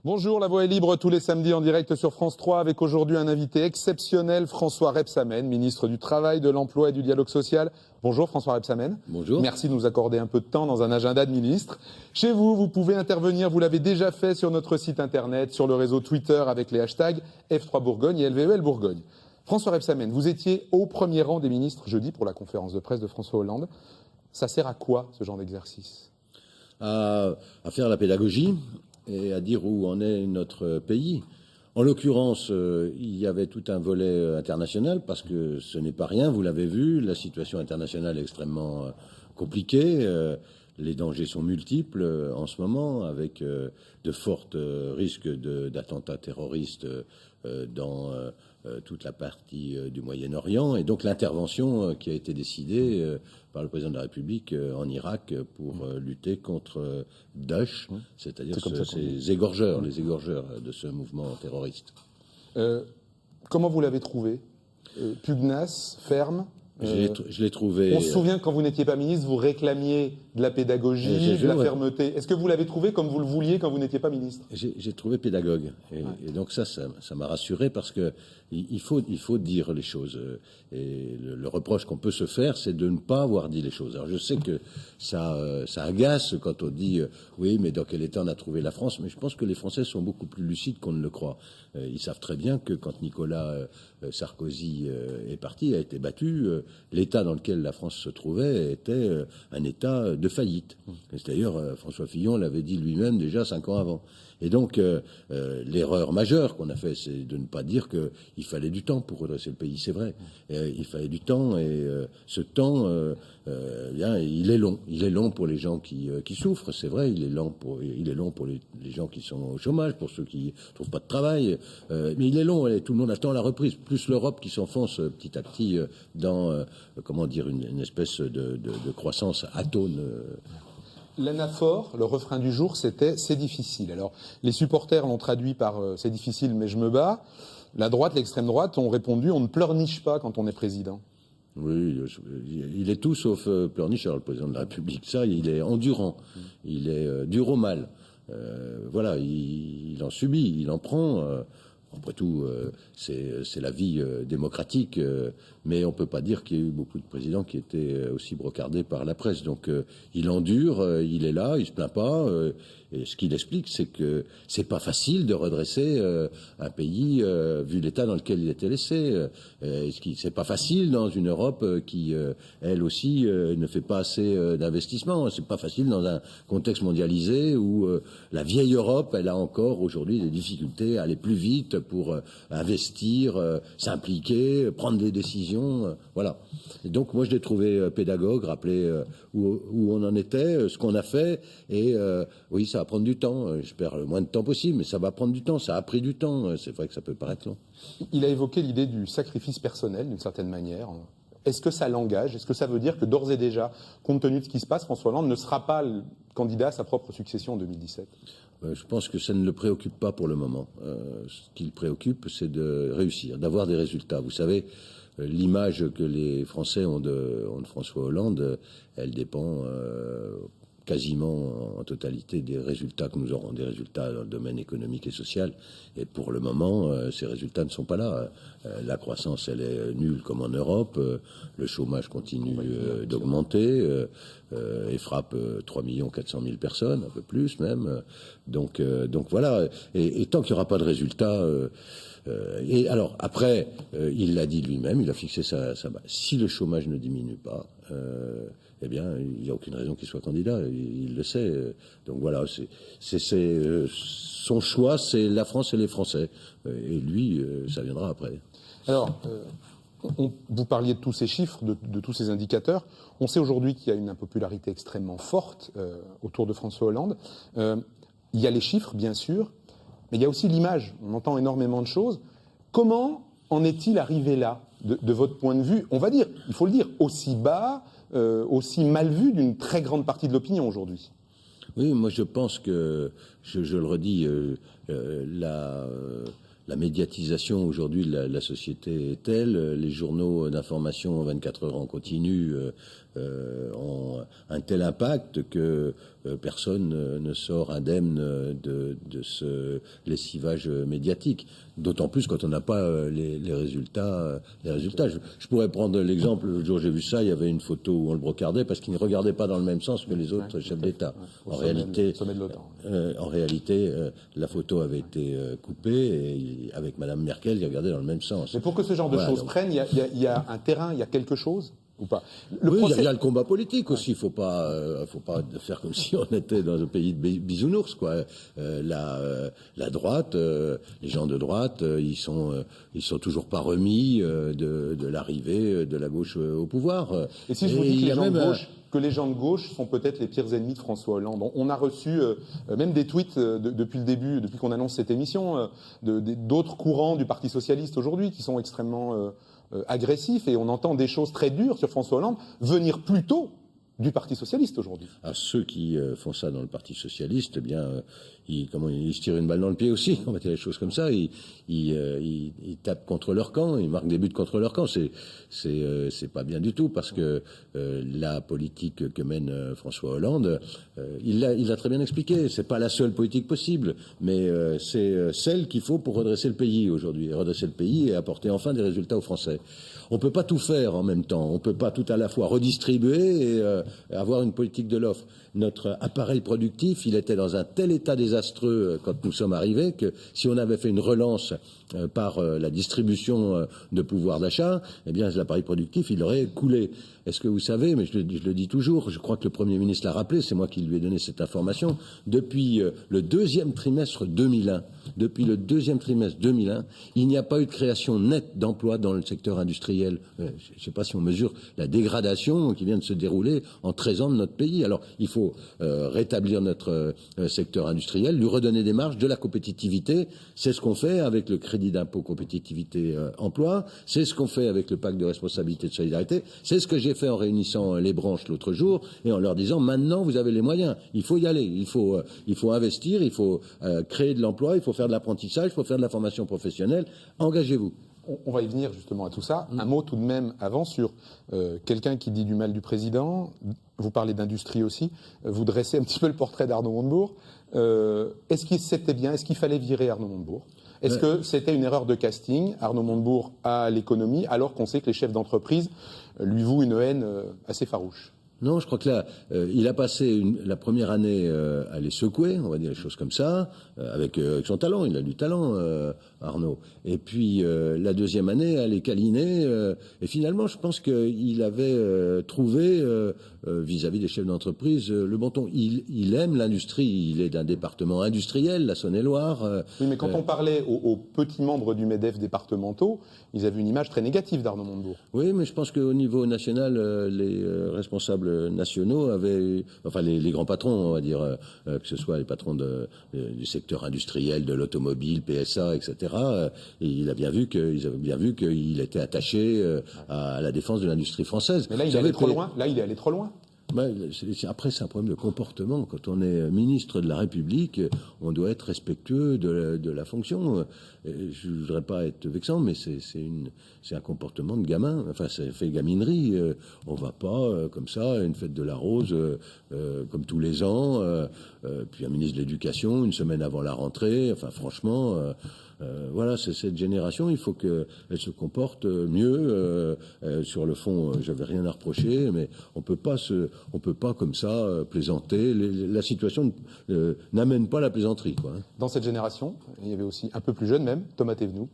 Bonjour, La Voix est libre tous les samedis en direct sur France 3 avec aujourd'hui un invité exceptionnel, François Rebsamen, ministre du Travail, de l'Emploi et du Dialogue Social. Bonjour François Rebsamen. Bonjour. Merci de nous accorder un peu de temps dans un agenda de ministre. Chez vous, vous pouvez intervenir, vous l'avez déjà fait sur notre site internet, sur le réseau Twitter avec les hashtags F3 Bourgogne et LVEL Bourgogne. François Rebsamen, vous étiez au premier rang des ministres jeudi pour la conférence de presse de François Hollande. Ça sert à quoi ce genre d'exercice ? À faire la pédagogie et à dire où en est notre pays. En l'occurrence, il y avait tout un volet international parce que ce n'est pas rien, vous l'avez vu, la situation internationale est extrêmement compliquée. Les dangers sont multiples en ce moment, avec de forts risques d'attentats terroristes dans toute la partie du Moyen-Orient. Et donc l'intervention qui a été décidée par le président de la République en Irak pour lutter contre Daesh, c'est-à-dire ces égorgeurs, les égorgeurs de ce mouvement terroriste. Comment vous l'avez trouvé ? Pugnace, ferme ? Je l'ai trouvé. On se souvient que quand vous n'étiez pas ministre, vous réclamiez de la pédagogie, de la fermeté. Est-ce que vous l'avez trouvé comme vous le vouliez quand vous n'étiez pas ministre ? J'ai trouvé pédagogue. Et donc ça m'a rassuré parce que il faut dire les choses. Et le reproche qu'on peut se faire, c'est de ne pas avoir dit les choses. Alors je sais que ça agace quand on dit oui, mais dans quel état on a trouvé la France ? Mais je pense que les Français sont beaucoup plus lucides qu'on ne le croit. Ils savent très bien que quand Nicolas Sarkozy est parti, a été battu, l'état dans lequel la France se trouvait était un état de faillite. C'est d'ailleurs, François Fillon l'avait dit lui-même déjà 5 ans avant. Et donc, l'erreur majeure qu'on a fait, c'est de ne pas dire qu'il fallait du temps pour redresser le pays. C'est vrai, il fallait du temps, et ce temps, il est long. Il est long pour les gens qui souffrent, c'est vrai. Il est long pour les gens qui sont au chômage, pour ceux qui trouvent pas de travail. Mais il est long, et tout le monde attend la reprise. Plus l'Europe qui s'enfonce petit à petit dans, une espèce de croissance atone. L'anaphore, le refrain du jour, c'était « c'est difficile ». Alors, les supporters l'ont traduit par « c'est difficile, mais je me bats ». La droite, l'extrême droite ont répondu « on ne pleurniche pas quand on est président ». Oui, il est tout sauf pleurnicheur, le président de la République. Ça, il est endurant, il est dur au mal. Voilà, il en subit, il en prend. Après tout, c'est la vie démocratique, mais on peut pas dire qu'il y a eu beaucoup de présidents qui étaient aussi brocardés par la presse. Donc, il endure, il est là, il se plaint pas. Et ce qu'il explique, c'est que c'est pas facile de redresser un pays vu l'état dans lequel il était laissé. C'est pas facile dans une Europe qui, elle aussi, ne fait pas assez d'investissements. C'est pas facile dans un contexte mondialisé où la vieille Europe, elle a encore aujourd'hui des difficultés à aller plus vite pour investir, s'impliquer, prendre des décisions. Voilà. Et donc, moi, je l'ai trouvé pédagogue, rappeler où on en était, ce qu'on a fait. Et oui, ça va prendre du temps. J'espère le moins de temps possible, mais ça va prendre du temps. Ça a pris du temps. C'est vrai que ça peut paraître long. Il a évoqué l'idée du sacrifice personnel, d'une certaine manière. Est-ce que ça l'engage ? Est-ce que ça veut dire que d'ores et déjà, compte tenu de ce qui se passe, François Hollande ne sera pas le candidat à sa propre succession en 2017 ? Je pense que ça ne le préoccupe pas pour le moment. Ce qui le préoccupe, c'est de réussir, d'avoir des résultats. Vous savez, l'image que les Français ont de François Hollande, elle dépend quasiment en totalité des résultats que nous aurons, des résultats dans le domaine économique et social. Et pour le moment, ces résultats ne sont pas là. La croissance, elle est nulle comme en Europe. Le chômage continue d'augmenter et frappe 3 400 000 personnes, un peu plus même. Donc voilà. Et tant qu'il n'y aura pas de résultats... et alors, après, il l'a dit lui-même, il a fixé sa base. Si le chômage ne diminue pas... eh bien, il n'y a aucune raison qu'il soit candidat. Il le sait. Donc voilà, c'est son choix, c'est la France et les Français. Et lui, ça viendra après. Alors, vous parliez de tous ces chiffres, de tous ces indicateurs. On sait aujourd'hui qu'il y a une impopularité extrêmement forte autour de François Hollande. Il y a les chiffres, bien sûr, mais il y a aussi l'image. On entend énormément de choses. Comment en est-il arrivé là, de votre point de vue ? On va dire, il faut le dire, aussi bas, aussi mal vu d'une très grande partie de l'opinion aujourd'hui. Oui, moi je pense que, je le redis, la médiatisation aujourd'hui de la société est telle, les journaux d'information 24 heures en continu ont un tel impact que personne ne sort indemne de ce lessivage médiatique. D'autant plus quand on n'a pas les résultats. Je pourrais prendre l'exemple, le jour où j'ai vu ça, il y avait une photo où on le brocardait parce qu'il ne regardait pas dans le même sens que les autres chefs d'État. En réalité, la photo avait été coupée et avec Madame Merkel, il regardait dans le même sens. Mais pour que ce genre de choses prennent, il y a un terrain, il y a quelque chose ou pas? Il y a le combat politique aussi. Il faut pas faire comme si on était dans un pays de bisounours, quoi. La droite, les gens de droite, ils sont toujours pas remis de l'arrivée de la gauche au pouvoir. Et si je vous dis que les gens de gauche sont peut-être les pires ennemis de François Hollande. On a reçu même des tweets depuis le début, depuis qu'on annonce cette émission, d'autres courants du Parti socialiste aujourd'hui qui sont extrêmement agressifs, et on entend des choses très dures sur François Hollande venir plus tôt du Parti socialiste aujourd'hui. À ceux qui font ça dans le Parti socialiste, eh bien, ils se tirent une balle dans le pied aussi. On va dire les choses comme ça. Ils tapent contre leur camp, ils marquent des buts contre leur camp. C'est pas bien du tout, parce que la politique que mène François Hollande, il l'a très bien expliqué. C'est pas la seule politique possible, mais c'est celle qu'il faut pour redresser le pays aujourd'hui, redresser le pays et apporter enfin des résultats aux Français. On peut pas tout faire en même temps. On peut pas tout à la fois redistribuer et avoir une politique de l'offre. Notre appareil productif, il était dans un tel état désastreux quand nous sommes arrivés que si on avait fait une relance par la distribution de pouvoir d'achat, eh bien l'appareil productif, il aurait coulé. Est-ce que vous savez, mais je le dis toujours, je crois que le Premier ministre l'a rappelé, c'est moi qui lui ai donné cette information, depuis le deuxième trimestre 2001, il n'y a pas eu de création nette d'emplois dans le secteur industriel. Je ne sais pas si on mesure la dégradation qui vient de se dérouler en 13 ans de notre pays. Alors, il faut rétablir notre secteur industriel, lui redonner des marges, de la compétitivité. C'est ce qu'on fait avec le crédit d'impôt compétitivité emploi. C'est ce qu'on fait avec le pacte de responsabilité de solidarité. C'est ce que j'ai fait en réunissant les branches l'autre jour et en leur disant maintenant vous avez les moyens. Il faut y aller. Il faut investir. Il faut créer de l'emploi. Il faut faire de l'apprentissage. Il faut faire de la formation professionnelle. Engagez-vous. On va y venir justement à tout ça. Un mot tout de même avant sur quelqu'un qui dit du mal du président. Vous parlez d'industrie aussi. Vous dressez un petit peu le portrait d'Arnaud Montebourg. Est-ce qu'il c'était bien? Est-ce qu'il fallait virer Arnaud Montebourg? Est-ce que c'était une erreur de casting, Arnaud Montebourg à l'économie, alors qu'on sait que les chefs d'entreprise lui vouent une haine assez farouche? Non, je crois que là, il a passé la première année à les secouer, on va dire des choses comme ça, avec son talent. Il a du talent, Arnaud. Et puis la deuxième année à les câliner. Et finalement, je pense qu'il avait trouvé vis-à-vis des chefs d'entreprise le bon ton. Il aime l'industrie. Il est d'un département industriel, la Saône-et-Loire. Oui, mais quand on parlait aux petits membres du MEDEF départementaux, ils avaient une image très négative d'Arnaud Montebourg. Oui, mais je pense qu'au niveau national, les responsables nationaux avaient, enfin les grands patrons, on va dire, que ce soit les patrons du secteur industriel, de l'automobile, PSA, etc. Et ils avaient bien vu qu'il était attaché à la défense de l'industrie française. Mais là, il est allé trop loin. Là, il est allé trop loin. Après, c'est un problème de comportement. Quand on est ministre de la République, on doit être respectueux de la fonction. Je ne voudrais pas être vexant, mais c'est un comportement de gamin. Enfin, c'est fait gaminerie. On va pas comme ça à une fête de la rose comme tous les ans. Puis un ministre de l'Éducation une semaine avant la rentrée. Enfin, franchement. Voilà, c'est cette génération, il faut qu'elle se comporte mieux. Sur le fond, j'avais rien à reprocher, mais on peut pas comme ça plaisanter. La situation n'amène pas la plaisanterie, quoi. Dans cette génération, il y avait aussi un peu plus jeune même, Thomas Thévenoud.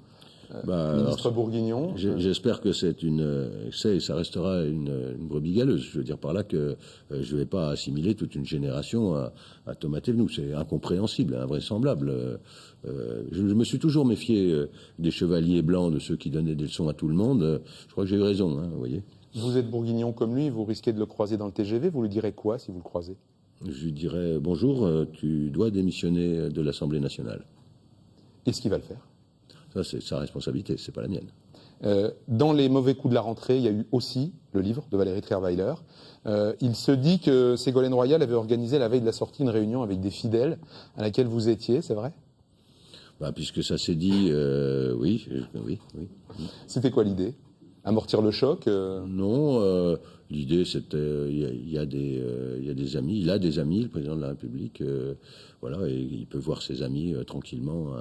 Ministre bourguignon. J'espère que c'est et ça restera une brebis galeuse. Je veux dire par là que je ne vais pas assimiler toute une génération à Thomas Thévenoud. C'est incompréhensible, invraisemblable. Je me suis toujours méfié des chevaliers blancs, de ceux qui donnaient des leçons à tout le monde. Je crois que j'ai eu raison, vous voyez. Vous êtes bourguignon comme lui, vous risquez de le croiser dans le TGV. Vous lui direz quoi si vous le croisez? Je lui dirais bonjour, tu dois démissionner de l'Assemblée nationale. Est-ce qu'il va le faire? Ça, c'est sa responsabilité, c'est pas la mienne. Dans les mauvais coups de la rentrée, il y a eu aussi le livre de Valérie Trierweiler. Il se dit que Ségolène Royal avait organisé la veille de la sortie une réunion avec des fidèles à laquelle vous étiez, c'est vrai? Puisque ça s'est dit, oui. C'était quoi l'idée? amortir le choc Non, l'idée c'était, il y a des amis, il a des amis, le président de la République, voilà, et il peut voir ses amis tranquillement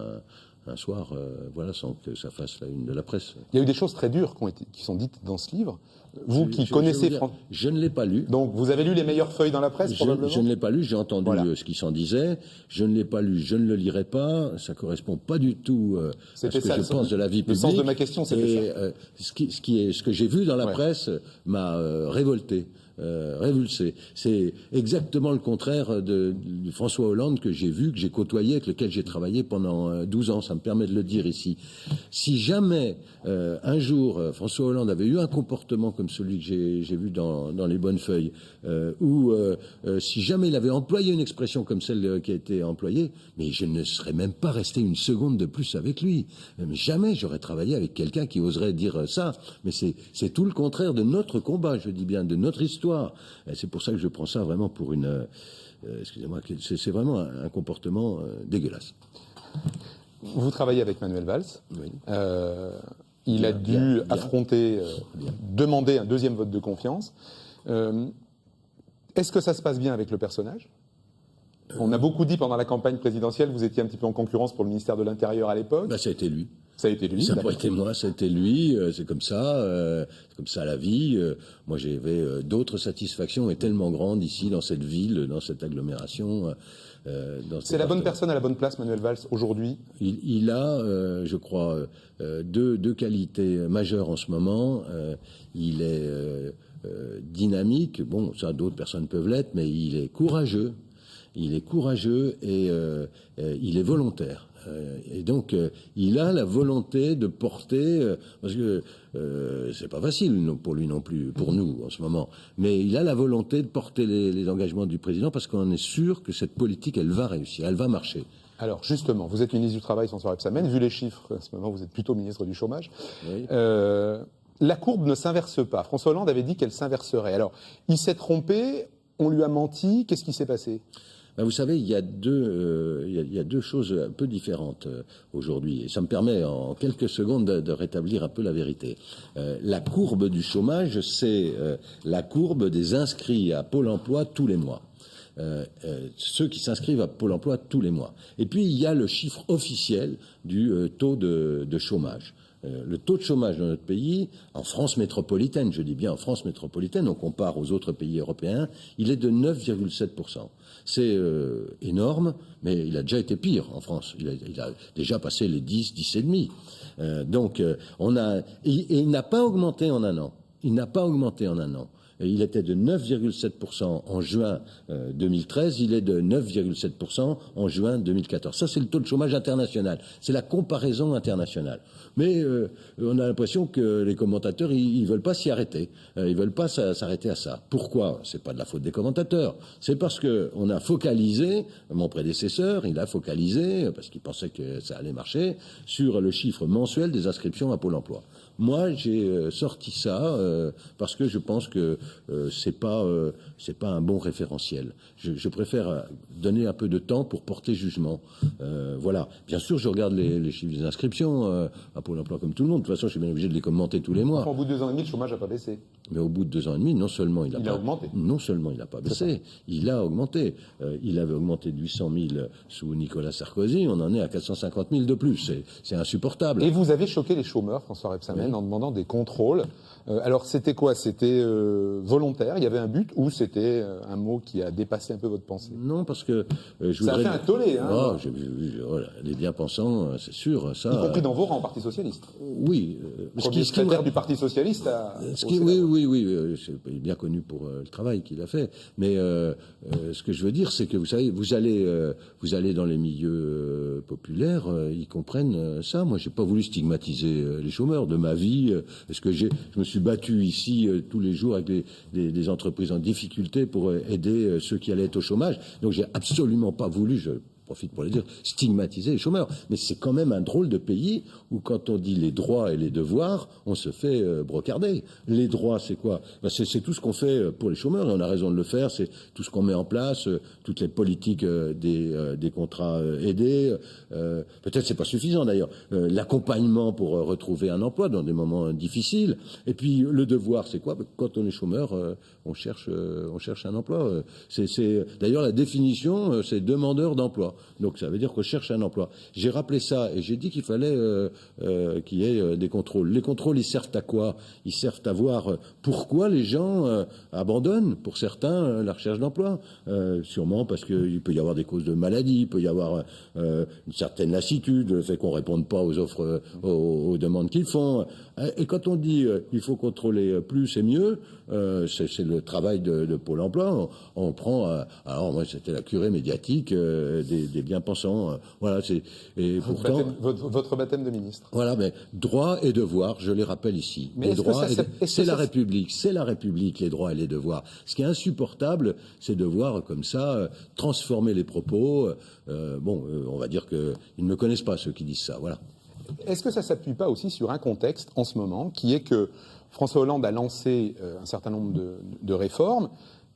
un soir, voilà, sans que ça fasse la une de la presse. Il y a eu des choses très dures qui sont dites dans ce livre. Vous qui connaissez... Je ne l'ai pas lu. Donc, vous avez lu les meilleures feuilles dans la presse, probablement? Je ne l'ai pas lu, j'ai entendu ce qui s'en disait. Je ne l'ai pas lu, je ne le lirai pas. Ça correspond pas du tout à ce que je pense de la vie publique. Le sens de ma question, c'était ça. Ce que j'ai vu dans la presse m'a révolté. Révulsé. C'est exactement le contraire de François Hollande que j'ai vu, que j'ai côtoyé, avec lequel j'ai travaillé pendant 12 ans. Ça me permet de le dire ici. Si jamais un jour François Hollande avait eu un comportement comme celui que j'ai vu dans les bonnes feuilles, ou si jamais il avait employé une expression comme celle qui a été employée, mais je ne serais même pas resté une seconde de plus avec lui. Mais jamais j'aurais travaillé avec quelqu'un qui oserait dire ça. Mais c'est tout le contraire de notre combat, je dis bien, de notre histoire. Et c'est pour ça que je prends ça vraiment pour une... excusez-moi, c'est vraiment un comportement dégueulasse. Vous travaillez avec Manuel Valls. Oui. Il a dû affronter, demander un deuxième vote de confiance. Est-ce que ça se passe bien avec le personnage ? On a beaucoup dit pendant la campagne présidentielle, vous étiez un petit peu en concurrence pour le ministère de l'Intérieur à l'époque. Ça a été lui. Ça a été lui. Ça n'a pas été moi, ça a été lui. C'est comme ça la vie. Moi, j'avais d'autres satisfactions et tellement grandes ici, dans cette ville, dans cette agglomération. C'est la bonne personne à la bonne place, Manuel Valls, aujourd'hui. Il a, je crois, deux qualités majeures en ce moment. Il est dynamique. Bon, ça, d'autres personnes peuvent l'être, mais il est courageux. Il est courageux et il est volontaire. Et donc, il a la volonté de porter, parce que c'est pas facile pour lui non plus, pour nous en ce moment, mais il a la volonté de porter les engagements du président parce qu'on est sûr que cette politique, elle va réussir, elle va marcher. Alors justement, vous êtes ministre du Travail, François Rebsamen. Vu les chiffres, à ce moment, vous êtes plutôt ministre du Chômage. Oui. La courbe ne s'inverse pas. François Hollande avait dit qu'elle s'inverserait. Alors, il s'est trompé, on lui a menti. Qu'est-ce qui s'est passé ? Vous savez, il y a deux choses un peu différentes aujourd'hui. Et ça me permet en quelques secondes de rétablir un peu la vérité. La courbe du chômage, c'est la courbe des inscrits à Pôle emploi tous les mois. Ceux qui s'inscrivent à Pôle emploi tous les mois. Et puis, il y a le chiffre officiel du taux de chômage. Le taux de chômage dans notre pays, en France métropolitaine, je dis bien en France métropolitaine, on compare aux autres pays européens, il est de 9,7%. C'est énorme, mais il a déjà été pire en France. Il a déjà passé les 10, 10,5. Donc, il n'a pas augmenté en un an. Il n'a pas augmenté en un an. Il était de 9,7% en juin 2013, il est de 9,7% en juin 2014. Ça, c'est le taux de chômage international. C'est la comparaison internationale. Mais on a l'impression que les commentateurs, ils veulent pas s'y arrêter. Ils veulent pas s'arrêter à ça. Pourquoi ? C'est pas de la faute des commentateurs. C'est parce que on a focalisé, mon prédécesseur, il a focalisé, parce qu'il pensait que ça allait marcher, sur le chiffre mensuel des inscriptions à Pôle emploi. Moi, j'ai sorti ça parce que je pense que c'est pas un bon référentiel. Je préfère donner un peu de temps pour porter jugement. Voilà. Bien sûr, je regarde les chiffres des inscriptions à Pôle emploi comme tout le monde. De toute façon, je suis bien obligé de les commenter tous les mois. Enfin, au bout de 2 ans et demi, le chômage n'a pas baissé. Mais au bout de 2 ans et demi, non seulement il a augmenté. Non seulement il n'a pas baissé, il a augmenté. Il avait augmenté de 800 000 sous Nicolas Sarkozy. On en est à 450 000 de plus. C'est insupportable. Et vous avez choqué les chômeurs, François Rebsamen, en demandant des contrôles. Alors, c'était quoi ? C'était volontaire, il y avait un but, ou c'était un mot qui a dépassé un peu votre pensée ? Non, parce que ça a fait un tollé, hein. Les bien-pensants, c'est sûr, ça. Y compris dans vos rangs, Parti socialiste. Oui. Premier secrétaire du Parti socialiste. Oui, c'est bien connu pour le travail qu'il a fait. Mais ce que je veux dire, c'est que vous savez, vous allez dans les milieux populaires, ils comprennent ça. Moi, j'ai pas voulu stigmatiser les chômeurs de ma vie. Parce que je me suis battu ici tous les jours avec des entreprises en difficulté pour aider ceux qui allaient être au chômage. Donc, j'ai absolument pas voulu. profite pour le dire, stigmatiser les chômeurs. Mais c'est quand même un drôle de pays où quand on dit les droits et les devoirs, on se fait brocarder. Les droits, c'est quoi? C'est tout ce qu'on fait pour les chômeurs, et on a raison de le faire. C'est tout ce qu'on met en place, toutes les politiques des contrats aidés. Peut-être c'est pas suffisant d'ailleurs. L'accompagnement pour retrouver un emploi dans des moments difficiles. Et puis le devoir, c'est quoi? Quand on est chômeur, on cherche un emploi. D'ailleurs la définition, c'est demandeur d'emploi. Donc ça veut dire qu'on cherche un emploi. J'ai rappelé ça et j'ai dit qu'il fallait qu'il y ait des contrôles. Les contrôles, ils servent à quoi? Ils servent à voir pourquoi les gens abandonnent, pour certains, la recherche d'emploi. Sûrement parce qu'il peut y avoir des causes de maladie, il peut y avoir une certaine lassitude, le fait qu'on ne réponde pas aux offres, aux demandes qu'ils font. Et quand on dit il faut contrôler plus et mieux, c'est le travail de Pôle emploi. On prend, alors moi c'était la curée médiatique des bien-pensants. Voilà, et pourtant votre baptême de ministre. Voilà, mais droits et devoirs, je les rappelle ici. Mais les droits, c'est la République, les droits et les devoirs. Ce qui est insupportable, c'est de voir comme ça transformer les propos. On va dire que ils ne connaissent pas ceux qui disent ça. Voilà. Est-ce que ça ne s'appuie pas aussi sur un contexte en ce moment qui est que François Hollande a lancé un certain nombre de réformes.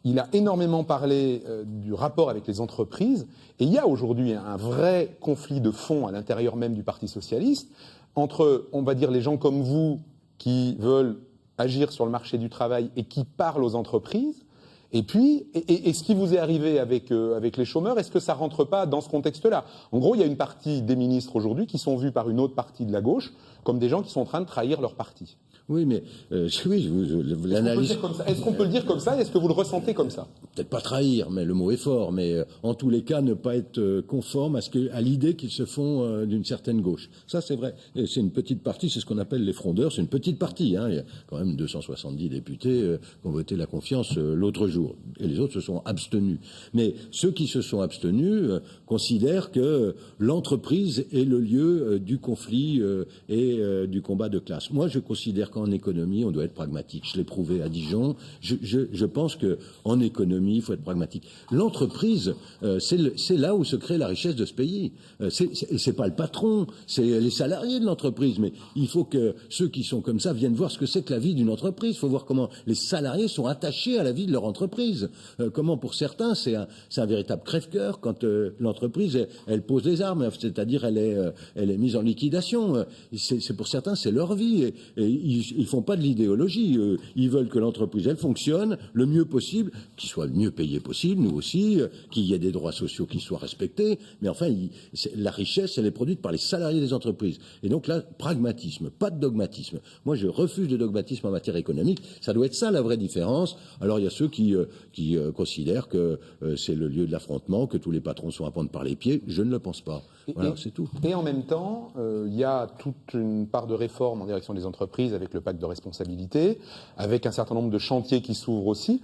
Il a énormément parlé du rapport avec les entreprises. Et il y a aujourd'hui un vrai conflit de fond à l'intérieur même du Parti socialiste entre, on va dire, les gens comme vous qui veulent agir sur le marché du travail et qui parlent aux entreprises. Et puis, ce qui vous est arrivé avec les chômeurs, est-ce que ça rentre pas dans ce contexte-là? En gros, il y a une partie des ministres aujourd'hui qui sont vus par une autre partie de la gauche comme des gens qui sont en train de trahir leur parti. Oui, mais l'analyse. Est-ce qu'on peut le dire comme ça? Est-ce que vous le ressentez comme ça? Peut-être pas trahir, mais le mot est fort. Mais en tous les cas, ne pas être conforme à l'idée qu'ils se font d'une certaine gauche. Ça, c'est vrai. Et c'est une petite partie. C'est ce qu'on appelle les frondeurs. C'est une petite partie. Hein. Il y a quand même 270 députés qui ont voté la confiance l'autre jour, et les autres se sont abstenus. Mais ceux qui se sont abstenus considèrent que l'entreprise est le lieu du conflit et du combat de classe. Moi, je considère qu'en économie, on doit être pragmatique. Je l'ai prouvé à Dijon. Je pense qu'en économie, il faut être pragmatique. L'entreprise, c'est là où se crée la richesse de ce pays. C'est pas le patron, c'est les salariés de l'entreprise. Mais il faut que ceux qui sont comme ça viennent voir ce que c'est que la vie d'une entreprise. Il faut voir comment les salariés sont attachés à la vie de leur entreprise. Comment, pour certains, c'est un véritable crève-cœur quand l'entreprise, elle pose les armes, c'est-à-dire elle est mise en liquidation. C'est pour certains, c'est leur vie. Et ils font pas de l'idéologie. Ils veulent que l'entreprise, elle fonctionne le mieux possible, qu'il soit le mieux payé possible, nous aussi, qu'il y ait des droits sociaux qui soient respectés. Mais enfin, la richesse, elle est produite par les salariés des entreprises. Et donc là, pragmatisme, pas de dogmatisme. Moi, je refuse le dogmatisme en matière économique. Ça doit être ça la vraie différence. Alors, il y a ceux qui considèrent que c'est le lieu de l'affrontement, que tous les patrons sont à prendre par les pieds. Je ne le pense pas. Voilà, c'est tout. Et en même temps, il y a toute une part de réforme en direction des entreprises avec le pacte de responsabilité, avec un certain nombre de chantiers qui s'ouvrent aussi.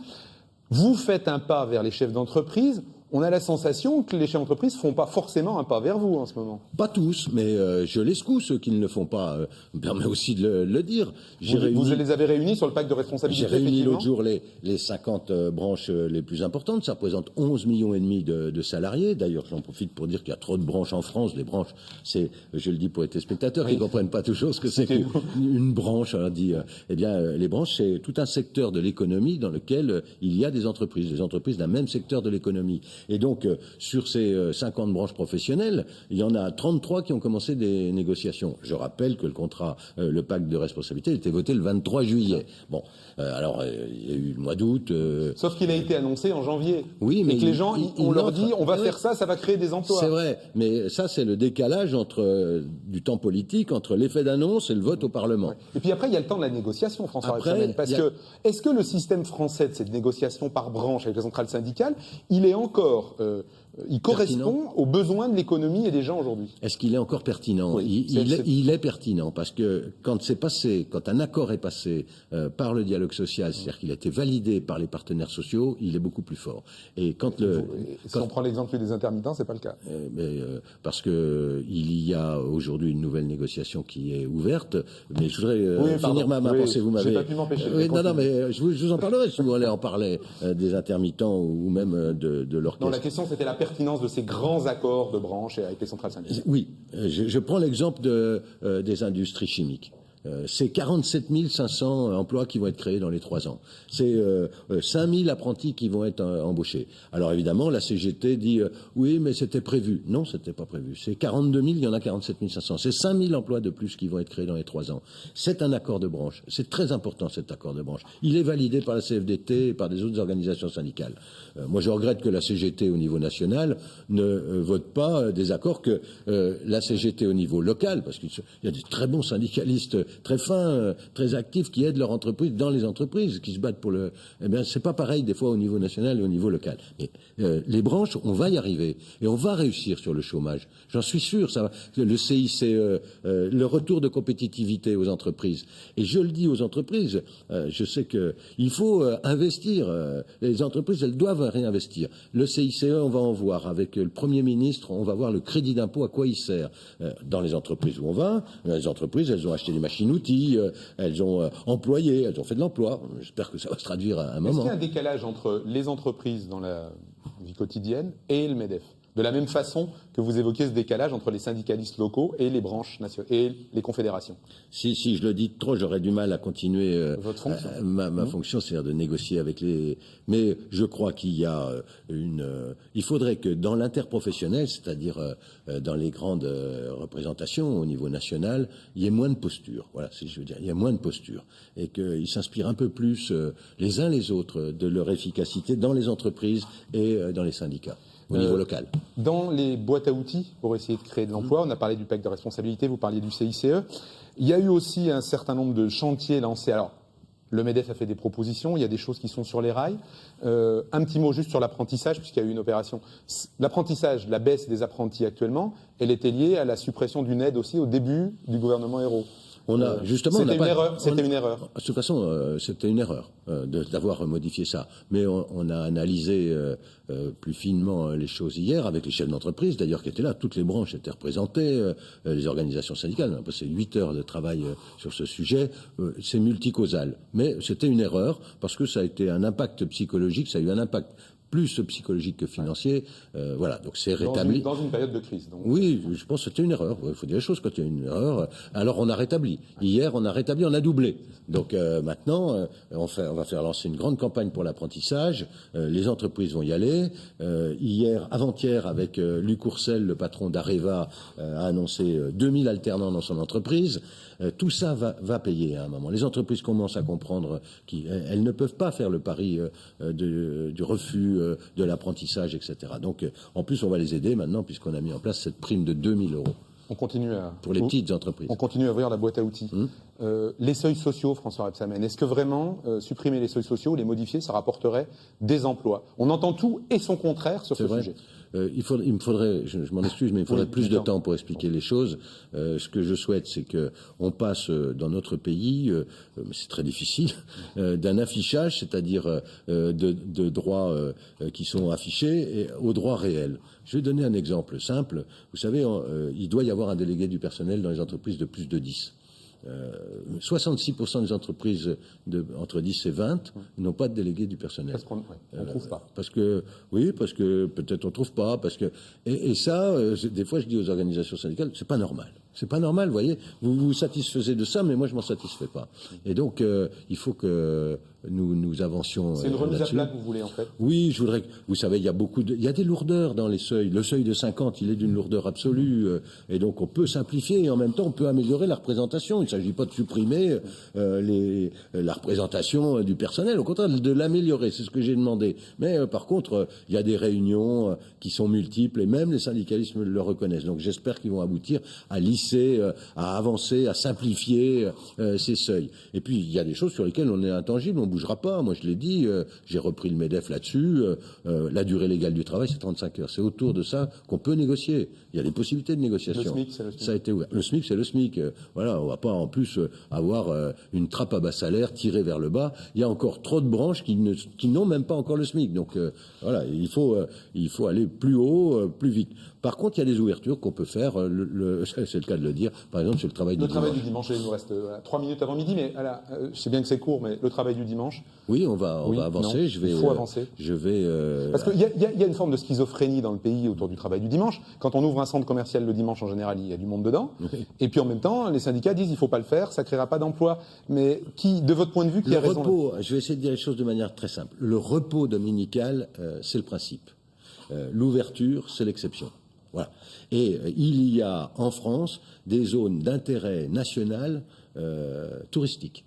Vous faites un pas vers les chefs d'entreprise. On a la sensation que les chefs d'entreprise ne font pas forcément un pas vers vous en ce moment. Pas tous, mais je les secoue, ceux qui ne le font pas. Me permet aussi de le dire. Vous les avez réunis sur le pacte de responsabilité. J'ai réuni l'autre jour les 50 branches les plus importantes. Ça représente 11,5 millions de salariés. D'ailleurs, j'en profite pour dire qu'il y a trop de branches en France. Les branches, je le dis pour les téléspectateurs qui ne comprennent pas toujours ce que c'est qu'une branche. On dit, les branches, c'est tout un secteur de l'économie dans lequel il y a des entreprises d'un même secteur de l'économie. Et donc, sur ces 50 branches professionnelles, il y en a 33 qui ont commencé des négociations. Je rappelle que le pacte de responsabilité a été voté le 23 juillet. Bon, alors, il y a eu le mois d'août. Sauf qu'il a été annoncé en janvier. Oui, mais et que les gens, on leur dit, on va faire ça va créer des emplois. C'est vrai, mais ça, c'est le décalage du temps politique, entre l'effet d'annonce et le vote au Parlement. Ouais. Et puis après, il y a le temps de la négociation, François Rebsamen. Parce que, est-ce que le système français de cette négociation par branche avec les centrales syndicales, il est encore il correspond aux besoins de l'économie et des gens aujourd'hui. Est-ce qu'il est encore pertinent? Oui, il est pertinent parce que quand un accord est passé par le dialogue social, c'est-à-dire qu'il a été validé par les partenaires sociaux, il est beaucoup plus fort. Et si on prend l'exemple des intermittents, c'est pas le cas. Parce que il y a aujourd'hui une nouvelle négociation qui est ouverte. Mais je voudrais finir ma pensée. Vous m'avez. J'ai pas pu m'empêcher. Non, mais je vous en parlerai si vous voulez en parler des intermittents ou même de leur. Non, la question c'était la pertinence de ces grands accords de branche avec les centrales syndicales? Oui, je prends l'exemple des industries chimiques. C'est 47 500 emplois qui vont être créés dans les 3 ans. C'est 5 000 apprentis qui vont être embauchés. Alors évidemment, la CGT dit oui, mais c'était prévu. Non, c'était pas prévu. C'est 42 000, il y en a 47 500. C'est 5 000 emplois de plus qui vont être créés dans les 3 ans. C'est un accord de branche. C'est très important, cet accord de branche. Il est validé par la CFDT et par des autres organisations syndicales. Moi, je regrette que la CGT au niveau national ne vote pas des accords que la CGT au niveau local, parce qu'il y a des très bons syndicalistes très fins, très actifs, qui aident leur entreprise dans les entreprises, qui se battent pour le... Eh bien, c'est pas pareil des fois au niveau national et au niveau local. Mais les branches, on va y arriver et on va réussir sur le chômage. J'en suis sûr. Ça va. Le CICE, le retour de compétitivité aux entreprises. Et je le dis aux entreprises, je sais que il faut investir. Les entreprises, elles doivent réinvestir. Le CICE, on va en voir avec le Premier ministre. On va voir le crédit d'impôt à quoi il sert. Dans les entreprises où on va, les entreprises, elles ont acheté des machines-outils, elles ont employé, elles ont fait de l'emploi. J'espère que ça va se traduire à un moment. Est-ce qu'il y a un décalage entre les entreprises dans la vie quotidienne et le MEDEF? De la même façon que vous évoquez ce décalage entre les syndicalistes locaux et les branches nationales et les confédérations. Si je le dis trop, j'aurais du mal à continuer votre fonction. Ma fonction, c'est-à-dire de négocier avec les... Mais je crois qu'il y a il faudrait que dans l'interprofessionnel, c'est-à-dire dans les grandes représentations au niveau national, il y ait moins de posture. Voilà, si je veux dire, il y a moins de posture. Et qu'ils s'inspirent un peu plus les uns les autres de leur efficacité dans les entreprises et dans les syndicats. Au niveau local. Dans les boîtes à outils pour essayer de créer de l'emploi, on a parlé du pacte de responsabilité, vous parliez du CICE. Il y a eu aussi un certain nombre de chantiers lancés. Alors, le MEDEF a fait des propositions, il y a des choses qui sont sur les rails. Un petit mot juste sur l'apprentissage, puisqu'il y a eu une opération. L'apprentissage, la baisse des apprentis actuellement, elle était liée à la suppression d'une aide aussi au début du gouvernement Ayrault. C'était une erreur. De toute façon, c'était une erreur d'avoir modifié ça. Mais on a analysé plus finement les choses hier avec les chefs d'entreprise, d'ailleurs, qui étaient là. Toutes les branches étaient représentées, les organisations syndicales. On a passé 8 heures de travail sur ce sujet. C'est multicausal. Mais c'était une erreur parce que ça a été un impact psychologique, ça a eu un impact plus psychologique que financier. Voilà, donc c'est rétabli. Dans une période de crise. Donc. Oui, je pense que c'était une erreur. Il faut dire les choses quand il y a une erreur. Alors on a rétabli. Hier, on a rétabli, on a doublé. Donc maintenant, on va faire lancer une grande campagne pour l'apprentissage. Les entreprises vont y aller. Avant-hier, avec Luc Courcel, le patron d'Areva, a annoncé 2000 alternants dans son entreprise. Tout ça va payer à un moment. Les entreprises commencent à comprendre qu'elles ne peuvent pas faire le pari du refus de l'apprentissage, etc. Donc, en plus, on va les aider maintenant puisqu'on a mis en place cette prime de 2000 €. On continue pour les petites entreprises. On continue à ouvrir la boîte à outils. Les seuils sociaux, François Rebsamen, est-ce que vraiment supprimer les seuils sociaux, les modifier, ça rapporterait des emplois? On entend tout et son contraire sur ce sujet. Il me faudrait, je m'en excuse, mais il faudrait plus de temps pour expliquer les choses. Ce que je souhaite, c'est que on passe dans notre pays, c'est très difficile, d'un affichage, c'est-à-dire de droits qui sont affichés, aux droits réels. Je vais donner un exemple simple. Vous savez, il doit y avoir un délégué du personnel dans les entreprises de plus de 10. 66% des entreprises entre 10 et 20 n'ont pas de délégué du personnel. Parce qu'on ne trouve pas. Parce que peut-être on trouve pas. Et ça, des fois, je dis aux organisations syndicales, c'est pas normal. C'est pas normal, vous voyez. Vous vous satisfaisez de ça, mais moi, je m'en satisfais pas. Et donc, il faut que nous avancions. C'est une remise à plat que vous voulez, en fait. Oui, je voudrais. Vous savez, il y a des lourdeurs dans les seuils. Le seuil de 50, il est d'une lourdeur absolue, et donc on peut simplifier et en même temps on peut améliorer la représentation. Il ne s'agit pas de supprimer la représentation du personnel, au contraire de l'améliorer. C'est ce que j'ai demandé. Mais par contre, il y a des réunions qui sont multiples et même les syndicalistes le reconnaissent. Donc j'espère qu'ils vont aboutir à lisser, à avancer, à simplifier ces seuils. Et puis il y a des choses sur lesquelles on est intangible. On bougera pas. Moi, je l'ai dit, j'ai repris le MEDEF là-dessus. La durée légale du travail, c'est 35 heures. C'est autour de ça qu'on peut négocier. Il y a des possibilités de négociation. Le SMIC, c'est le SMIC. Ça a été ouvert. Le SMIC, c'est le SMIC. Voilà, on va pas en plus avoir une trappe à bas salaire tirée vers le bas. Il y a encore trop de branches qui n'ont même pas encore le SMIC. Donc voilà, il faut aller plus haut, plus vite. Par contre, il y a des ouvertures qu'on peut faire. C'est le cas cas de le dire, par exemple sur le travail du dimanche. Le travail du dimanche, il nous reste 3 minutes avant midi, mais je sais bien que c'est court, mais le travail du dimanche. Oui, on va avancer. Il faut avancer. Parce qu'il y a une forme de schizophrénie dans le pays autour du travail du dimanche. Quand on ouvre un centre commercial le dimanche, en général, il y a du monde dedans. Oui. Et puis en même temps, les syndicats disent il ne faut pas le faire, ça ne créera pas d'emploi. Mais de votre point de vue, qui a raison? Le repos, je vais essayer de dire les choses de manière très simple. Le repos dominical, c'est le principe. L'ouverture, c'est l'exception. Voilà. Et il y a en France des zones d'intérêt national touristique.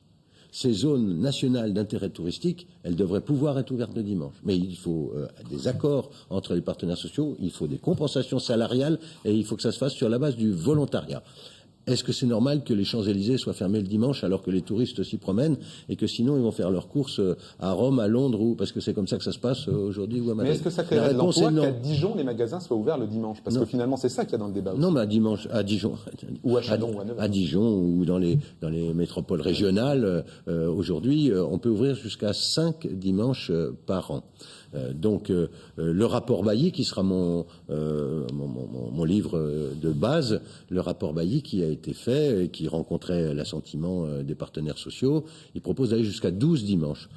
Ces zones nationales d'intérêt touristique, elles devraient pouvoir être ouvertes le dimanche. Mais il faut des accords entre les partenaires sociaux, il faut des compensations salariales et il faut que ça se fasse sur la base du volontariat. Est-ce que c'est normal que les Champs-Élysées soient fermés le dimanche alors que les touristes s'y promènent et que sinon ils vont faire leurs courses à Rome, à Londres ou parce que c'est comme ça que ça se passe aujourd'hui ou à Madrid? Mais est-ce que ça créerait de l'emploi qu'à Dijon les magasins soient ouverts le dimanche? Parce que finalement c'est ça qu'il y a dans le débat aussi. Non, mais à Dijon ou à Châlons ou à Nevers. À Dijon ou dans les métropoles régionales aujourd'hui on peut ouvrir jusqu'à 5 dimanches par an. Donc le rapport Bailly qui sera mon livre de base, le rapport Bailly qui a été fait et qui rencontrait l'assentiment des partenaires sociaux, il propose d'aller jusqu'à 12 dimanches.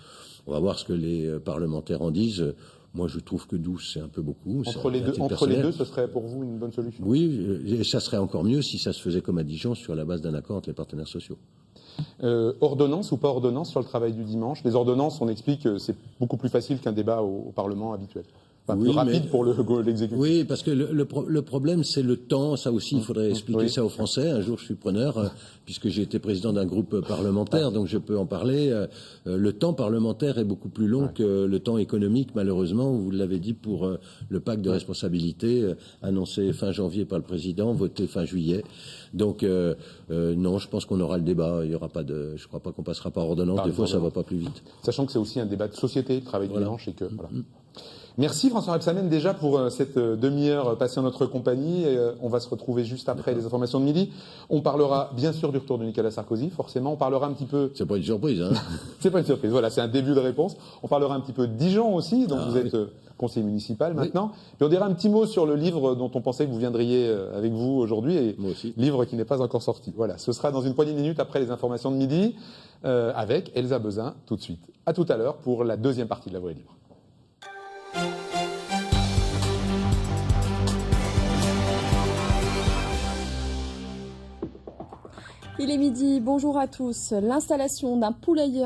On va voir ce que les parlementaires en disent. Moi, je trouve que 12, c'est un peu beaucoup. Entre les deux, ce serait pour vous une bonne solution? Oui, et ça serait encore mieux si ça se faisait comme à Dijon sur la base d'un accord entre les partenaires sociaux. Ordonnance ou pas ordonnance sur le travail du dimanche? Les ordonnances, on explique que c'est beaucoup plus facile qu'un débat au Parlement habituel. Enfin, plus rapide pour l'exécutif. Oui, parce que le problème, c'est le temps. Ça aussi, il faudrait expliquer ça aux Français. Un jour, je suis preneur, puisque j'ai été président d'un groupe parlementaire, donc je peux en parler. Le temps parlementaire est beaucoup plus long que le temps économique, malheureusement. Vous l'avez dit pour le pacte de responsabilité, annoncé fin janvier par le président, voté fin juillet. Donc, non, je pense qu'on aura le débat. Il y aura pas de, je crois pas qu'on passera par ordonnance. Des fois, ça va pas plus vite. Sachant que c'est aussi un débat de société, le travail du dimanche, et que, voilà. Merci François Rebsamen déjà pour cette demi-heure passée en notre compagnie. On va se retrouver juste après les informations de midi. On parlera bien sûr du retour de Nicolas Sarkozy, forcément. On parlera un petit peu... C'est pas une surprise, hein? C'est pas une surprise, voilà, c'est un début de réponse. On parlera un petit peu de Dijon aussi, donc vous êtes conseiller municipal maintenant. Puis on dira un petit mot sur le livre dont on pensait que vous viendriez avec vous aujourd'hui, et moi aussi. Livre qui n'est pas encore sorti. Voilà, ce sera dans une poignée de minutes après les informations de midi, avec Elsa Bezin tout de suite. À tout à l'heure pour la deuxième partie de La Voix est libre. Il est midi, bonjour à tous. L'installation d'un poulailler